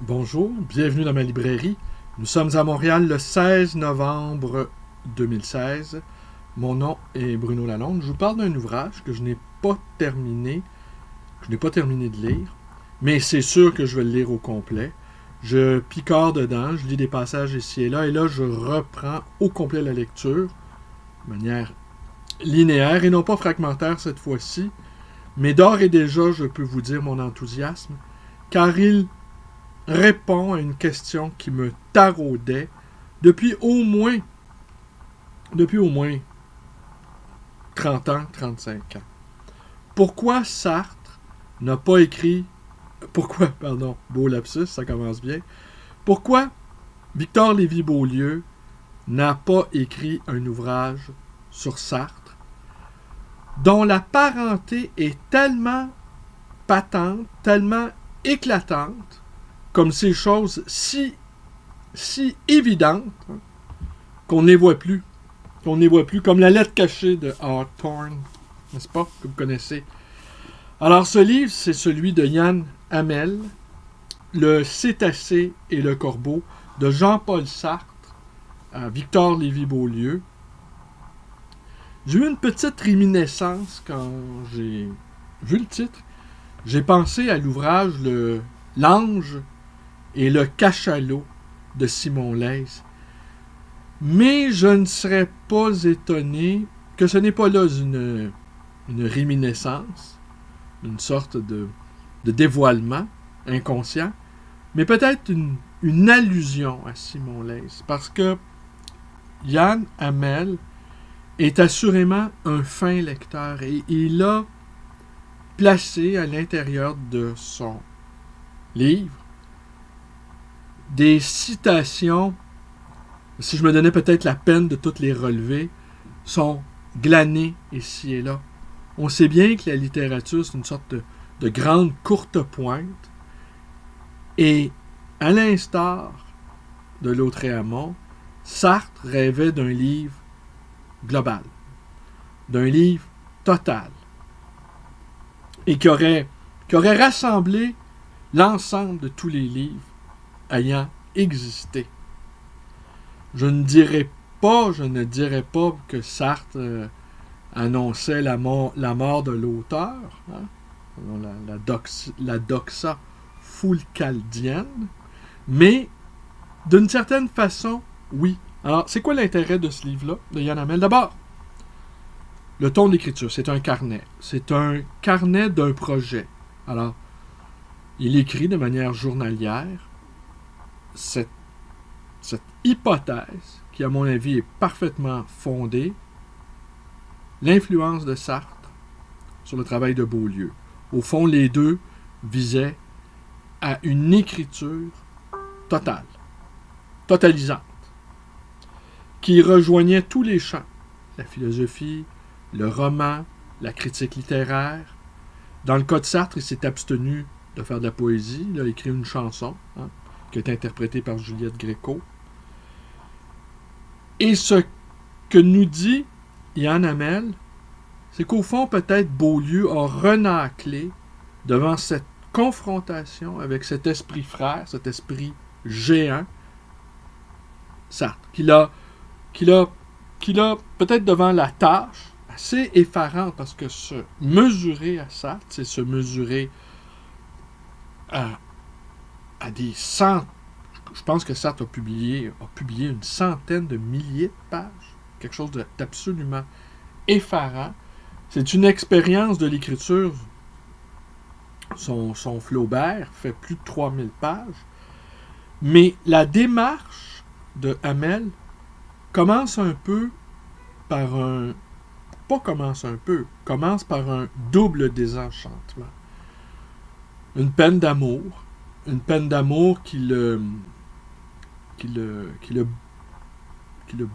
Bonjour, bienvenue dans ma librairie. Nous sommes à Montréal le 16 novembre 2016. Mon nom est Bruno Lalonde. Je vous parle d'un ouvrage que je n'ai pas terminé, de lire, mais c'est sûr que je vais le lire au complet. Je picore dedans, je lis des passages ici et là je reprends au complet la lecture, de manière linéaire et non pas fragmentaire cette fois-ci. Mais d'ores et déjà, je peux vous dire mon enthousiasme, car il répond à une question qui me taraudait depuis au moins, depuis au moins 30 ans, 35 ans. Pourquoi Sartre n'a pas écrit... beau lapsus, ça commence bien. Pourquoi Victor Lévy-Beaulieu n'a pas écrit un ouvrage sur Sartre, dont la parenté est tellement patente, tellement éclatante, comme ces choses si évidentes qu'on ne les voit plus. Comme la lettre cachée de Hawthorne, n'est-ce pas, que vous connaissez. Alors, ce livre, c'est celui de Yann Hamel, Le cétacé et le corbeau, de Jean-Paul Sartre à Victor Lévy-Beaulieu. J'ai eu une petite réminiscence quand j'ai vu le titre. J'ai pensé à l'ouvrage L'Ange et le cachalot de Simon Leys. Mais je ne serais pas étonné que ce n'est pas là une réminiscence, une sorte de dévoilement inconscient, mais peut-être une allusion à Simon Leys. Parce que Yann Hamel est assurément un fin lecteur et il a placé à l'intérieur de son livre des citations, si je me donnais peut-être la peine de toutes les relever, sont glanées ici et là. On sait bien que la littérature, c'est une sorte de grande courte pointe, et à l'instar de Lautréamont, Sartre rêvait d'un livre global, d'un livre total, et qui aurait rassemblé l'ensemble de tous les livres ayant existé. Je ne dirais pas que Sartre annonçait la mort de l'auteur, hein, la doxa foulcaldienne, mais d'une certaine façon, oui. Alors, c'est quoi l'intérêt de ce livre-là, de Yann Hamel? D'abord, le ton d'écriture, c'est un carnet. C'est un carnet d'un projet. Alors, il écrit de manière journalière cette hypothèse, qui à mon avis est parfaitement fondée, l'influence de Sartre sur le travail de Beaulieu. Au fond, les deux visaient à une écriture totale, totalisante, qui rejoignait tous les champs, la philosophie, le roman, la critique littéraire. Dans le cas de Sartre, il s'est abstenu de faire de la poésie. Il a écrit une chanson, qui a été interprétée par Juliette Gréco. Et ce que nous dit Yann Hamel, c'est qu'au fond, peut-être Beaulieu a renâclé devant cette confrontation avec cet esprit frère, cet esprit géant, Sartre, qu'il a peut-être devant la tâche assez effarante, parce que se mesurer à Sartre, c'est se mesurer à des centaines. Je pense que Sartre a publié une centaine de milliers de pages. Quelque chose d'absolument effarant. C'est une expérience de l'écriture. Son Flaubert fait plus de 3000 pages. Mais la démarche de Hamel commence par un double désenchantement. Une peine d'amour qui le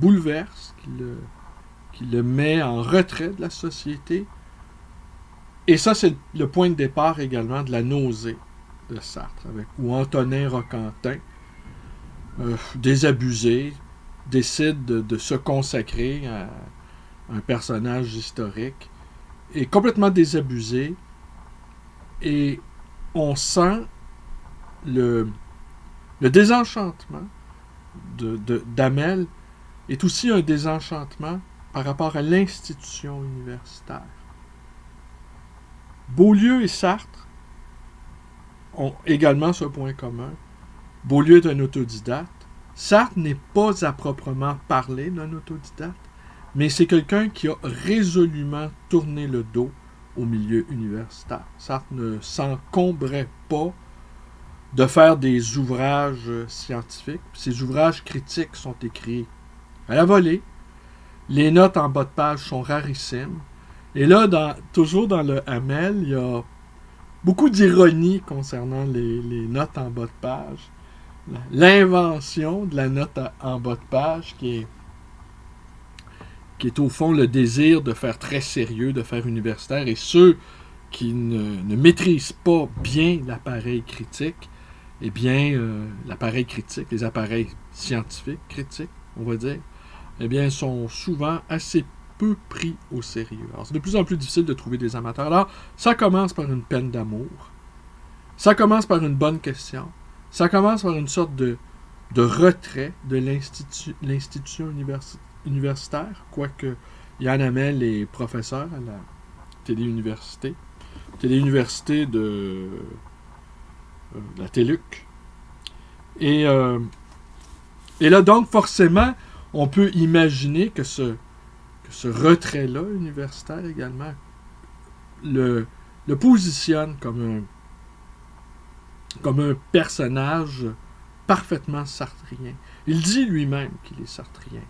bouleverse, qui le met en retrait de la société. Et ça, c'est le point de départ également de la nausée de Sartre, où Antonin Roquentin, désabusé, décide de se consacrer à un personnage historique, est complètement désabusé, et on sent Le désenchantement d'Hamel est aussi un désenchantement par rapport à l'institution universitaire. Beaulieu et Sartre ont également ce point commun. Beaulieu est un autodidacte. Sartre n'est pas à proprement parler d'un autodidacte, mais c'est quelqu'un qui a résolument tourné le dos au milieu universitaire. Sartre ne s'encombrait pas de faire des ouvrages scientifiques. Ces ouvrages critiques sont écrits à la volée. Les notes en bas de page sont rarissimes. Et là, toujours dans le Hamel, il y a beaucoup d'ironie concernant les notes en bas de page. L'invention de la note en bas de page qui est au fond le désir de faire très sérieux, de faire universitaire. Et ceux qui ne maîtrisent pas bien l'appareil critique, eh bien, l'appareil critique, les appareils scientifiques critiques, on va dire, eh bien, sont souvent assez peu pris au sérieux. Alors, c'est de plus en plus difficile de trouver des amateurs. Alors, ça commence par une peine d'amour. Ça commence par une bonne question. Ça commence par une sorte de retrait de l'institution universitaire, quoique Yann Hamel est professeur à la téléuniversité de la TÉLUQ. Et là, donc, forcément, on peut imaginer que ce retrait-là universitaire également le positionne comme un personnage parfaitement sartrien. Il dit lui-même qu'il est sartrien.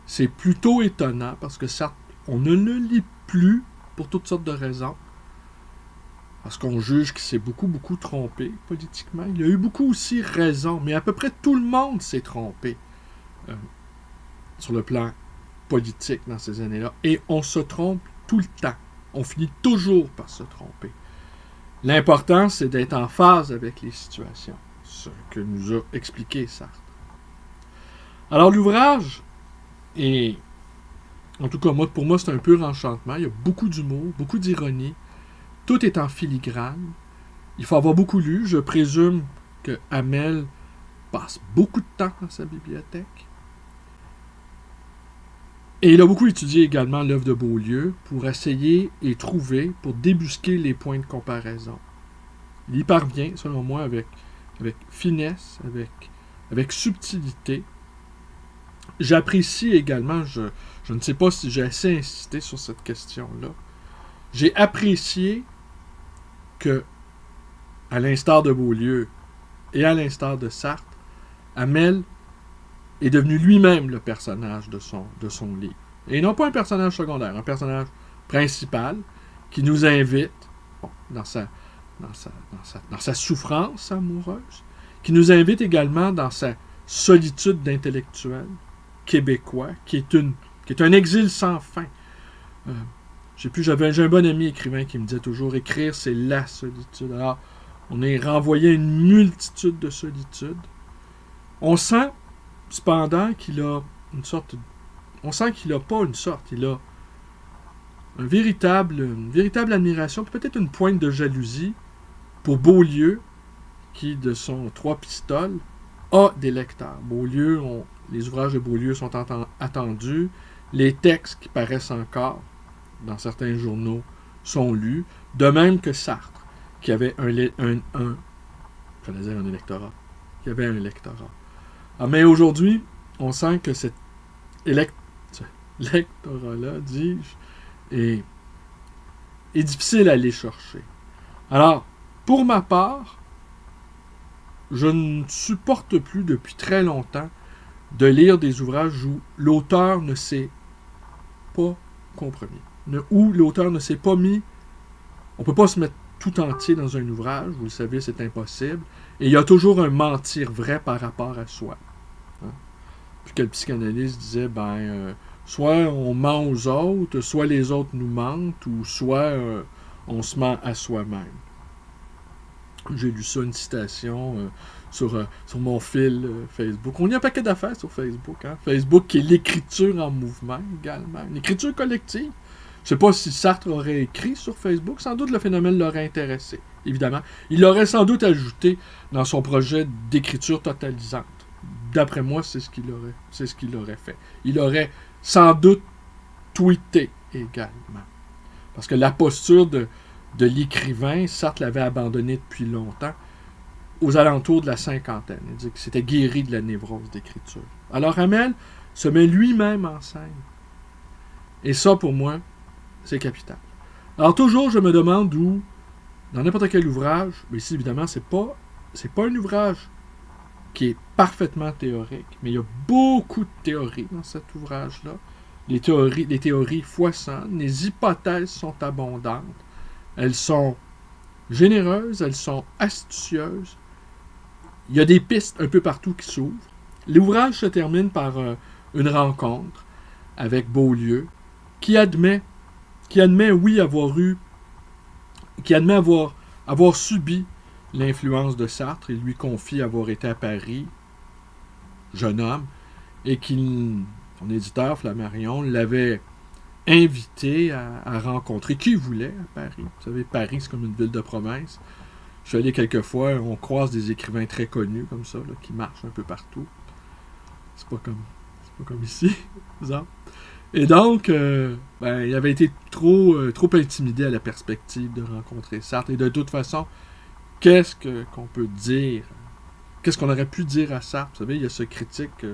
C'est plutôt étonnant parce que Sartre, on ne le lit plus pour toutes sortes de raisons. Parce qu'on juge qu'il s'est beaucoup trompé politiquement. Il a eu beaucoup aussi raison, mais à peu près tout le monde s'est trompé sur le plan politique dans ces années-là. Et on se trompe tout le temps. On finit toujours par se tromper. L'important, c'est d'être en phase avec les situations, ce que nous a expliqué Sartre. Alors l'ouvrage est, en tout cas pour moi, c'est un pur enchantement. Il y a beaucoup d'humour, beaucoup d'ironie. Tout est en filigrane. Il faut avoir beaucoup lu. Je présume que Hamel passe beaucoup de temps dans sa bibliothèque. Et il a beaucoup étudié également l'œuvre de Beaulieu pour essayer et trouver, pour débusquer les points de comparaison. Il y parvient, selon moi, avec finesse, avec subtilité. J'apprécie également, je ne sais pas si j'ai assez insisté sur cette question-là, j'ai apprécié que, à l'instar de Beaulieu et à l'instar de Sartre, Hamel est devenu lui-même le personnage de son livre. Et non pas un personnage secondaire, un personnage principal qui nous invite, dans sa souffrance amoureuse, qui nous invite également dans sa solitude d'intellectuel québécois, qui est un exil sans fin. J'ai un bon ami écrivain qui me disait toujours, écrire, c'est la solitude. Alors, on est renvoyé à une multitude de solitudes. On sent, cependant, qu'il a une sorte... On sent qu'il n'a pas une sorte, il a une véritable admiration, peut-être une pointe de jalousie pour Beaulieu, qui, de son 3 pistoles, a des lecteurs. Les ouvrages de Beaulieu sont attendus, les textes qui paraissent encore dans certains journaux sont lus, de même que Sartre, qui avait un électorat. Mais aujourd'hui, on sent que cet électorat-là, dis-je, est difficile à aller chercher. Alors, pour ma part, je ne supporte plus depuis très longtemps de lire des ouvrages où l'auteur ne s'est pas compromis, où l'auteur ne s'est pas mis... On ne peut pas se mettre tout entier dans un ouvrage, vous le savez, c'est impossible, et il y a toujours un mentir vrai par rapport à soi. Puis que le psychanalyste disait, soit on ment aux autres, soit les autres nous mentent, ou soit on se ment à soi-même. J'ai lu ça, une citation sur mon fil Facebook. On y a un paquet d'affaires sur Facebook. Facebook qui est l'écriture en mouvement également. Une écriture collective. Je ne sais pas si Sartre aurait écrit sur Facebook. Sans doute le phénomène l'aurait intéressé. évidemment. Il l'aurait sans doute ajouté dans son projet d'écriture totalisante. D'après moi, c'est ce qu'il aurait fait. Il aurait sans doute tweeté également. Parce que la posture de l'écrivain, Sartre l'avait abandonnée depuis longtemps, aux alentours de la cinquantaine. Il dit qu'il s'était guéri de la névrose d'écriture. Alors Hamel se met lui-même en scène. Et ça, pour moi, c'est capital. Alors toujours, je me demande où, dans n'importe quel ouvrage, mais ici, évidemment, c'est pas un ouvrage qui est parfaitement théorique, mais il y a beaucoup de théories dans cet ouvrage-là. Les théories foisonnent, les hypothèses sont abondantes, elles sont généreuses, elles sont astucieuses. Il y a des pistes un peu partout qui s'ouvrent. L'ouvrage se termine par une rencontre avec Beaulieu, qui admet avoir subi l'influence de Sartre. Il lui confie avoir été à Paris, jeune homme, et son éditeur, Flammarion, l'avait invité à rencontrer qui voulait à Paris. Vous savez, Paris, c'est comme une ville de province. Je suis allé quelques fois, on croise des écrivains très connus comme ça, là, qui marchent un peu partout. C'est pas comme ici, exemple. Et donc, il avait été trop intimidé à la perspective de rencontrer Sartre. Et de toute façon, qu'est-ce qu'on peut dire? Qu'est-ce qu'on aurait pu dire à Sartre? Vous savez, il y a ce critique,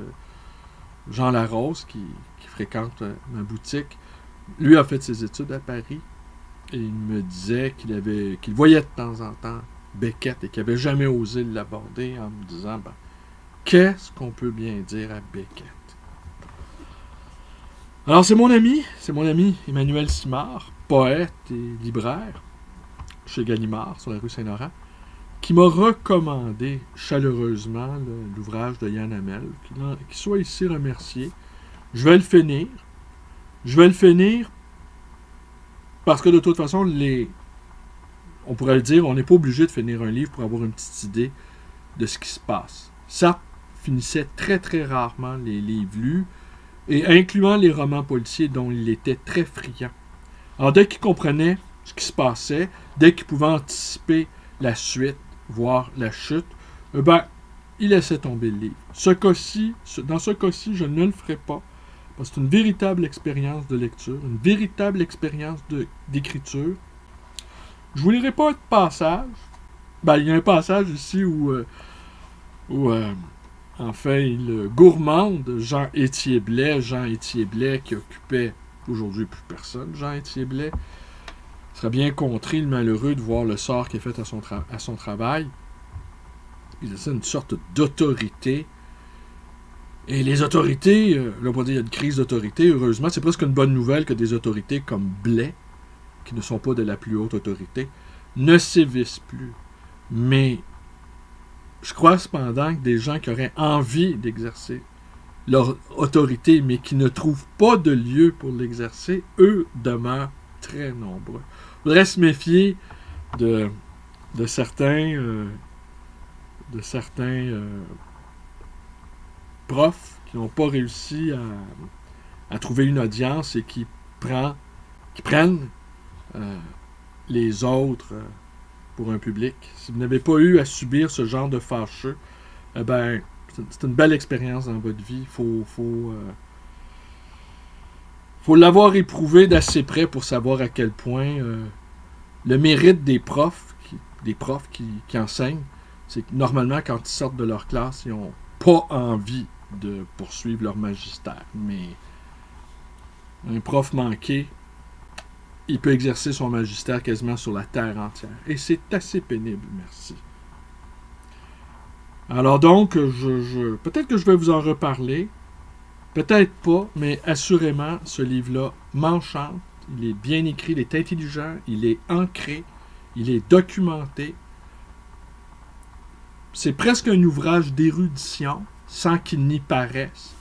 Jean Larose, qui fréquente ma boutique. Lui a fait ses études à Paris. Et il me disait qu'il voyait de temps en temps Beckett et qu'il n'avait jamais osé l'aborder en me disant, qu'est-ce qu'on peut bien dire à Beckett? Alors, c'est mon ami Emmanuel Simard, poète et libraire, chez Gallimard, sur la rue Saint-Laurent, qui m'a recommandé chaleureusement l'ouvrage de Yann Hamel, qu'il soit ici remercié. Je vais le finir parce que de toute façon, on pourrait le dire, on n'est pas obligé de finir un livre pour avoir une petite idée de ce qui se passe. Sartre finissait très très rarement les livres lus, et incluant les romans policiers dont il était très friand. Alors dès qu'il comprenait ce qui se passait, dès qu'il pouvait anticiper la suite, voire la chute, il laissait tomber le livre. Dans ce cas-ci, je ne le ferai pas, parce que c'est une véritable expérience de lecture, une véritable expérience d'écriture. Je ne vous lirai pas un passage. Il y a un passage ici où il gourmande Jean-Étier Blais qui occupait aujourd'hui plus personne. Jean-Étier Blais serait bien contré, le malheureux, de voir le sort qu'il a fait à son travail. C'est une sorte d'autorité. Et les autorités, là, on va dire qu'il y a une crise d'autorité, heureusement, c'est presque une bonne nouvelle que des autorités comme Blais, qui ne sont pas de la plus haute autorité, ne sévissent plus. Mais je crois cependant que des gens qui auraient envie d'exercer leur autorité, mais qui ne trouvent pas de lieu pour l'exercer, eux demeurent très nombreux. Il faudrait se méfier de certains profs qui n'ont pas réussi à trouver une audience et qui prennent les autres pour un public. Si vous n'avez pas eu à subir ce genre de fâcheux, c'est une belle expérience dans votre vie. Il faut l'avoir éprouvé d'assez près pour savoir à quel point le mérite des profs qui enseignent, c'est que normalement, quand ils sortent de leur classe, ils n'ont pas envie de poursuivre leur magistère. Mais un prof manqué, il peut exercer son magistère quasiment sur la terre entière. Et c'est assez pénible, merci. Alors donc, peut-être que je vais vous en reparler. Peut-être pas, mais assurément, ce livre-là m'enchante. Il est bien écrit, il est intelligent, il est ancré, il est documenté. C'est presque un ouvrage d'érudition, sans qu'il n'y paraisse.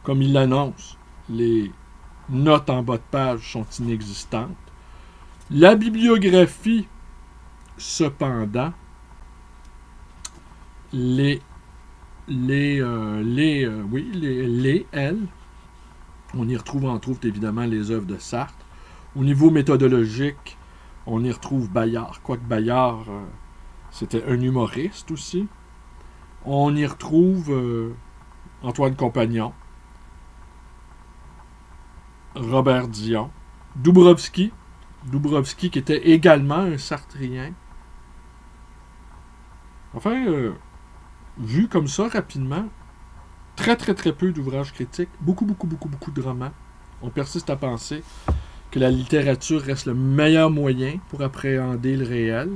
Comme il l'annonce, les notes en bas de page sont inexistantes. La bibliographie, cependant, elle, on y retrouve entre autres évidemment les œuvres de Sartre. Au niveau méthodologique, On y retrouve Bayard, quoique Bayard, c'était un humoriste aussi. On y retrouve Antoine Compagnon, Robert Dion, Dubrovski qui était également un Sartrien. Enfin, vu comme ça rapidement, très très très peu d'ouvrages critiques, beaucoup de romans. On persiste à penser que la littérature reste le meilleur moyen pour appréhender le réel.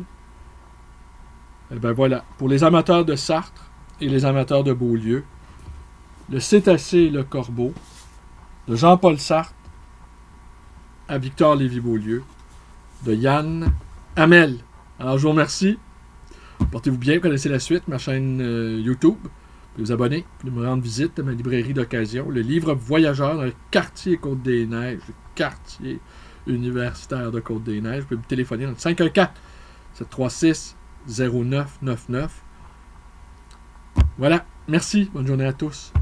Et ben voilà, pour les amateurs de Sartre et les amateurs de Beaulieu, le Cétacé et le Corbeau, de Jean-Paul Sartre à Victor Lévy-Beaulieu, de Yann Hamel. Alors je vous remercie. Portez-vous bien, connaissez la suite, ma chaîne YouTube. Vous pouvez vous abonner, vous pouvez me rendre visite à ma librairie d'occasion, le livre Voyageur dans le quartier Côte-des-Neiges, le quartier universitaire de Côte-des-Neiges. Vous pouvez me téléphoner dans le 514-736-0999. Voilà, merci, bonne journée à tous.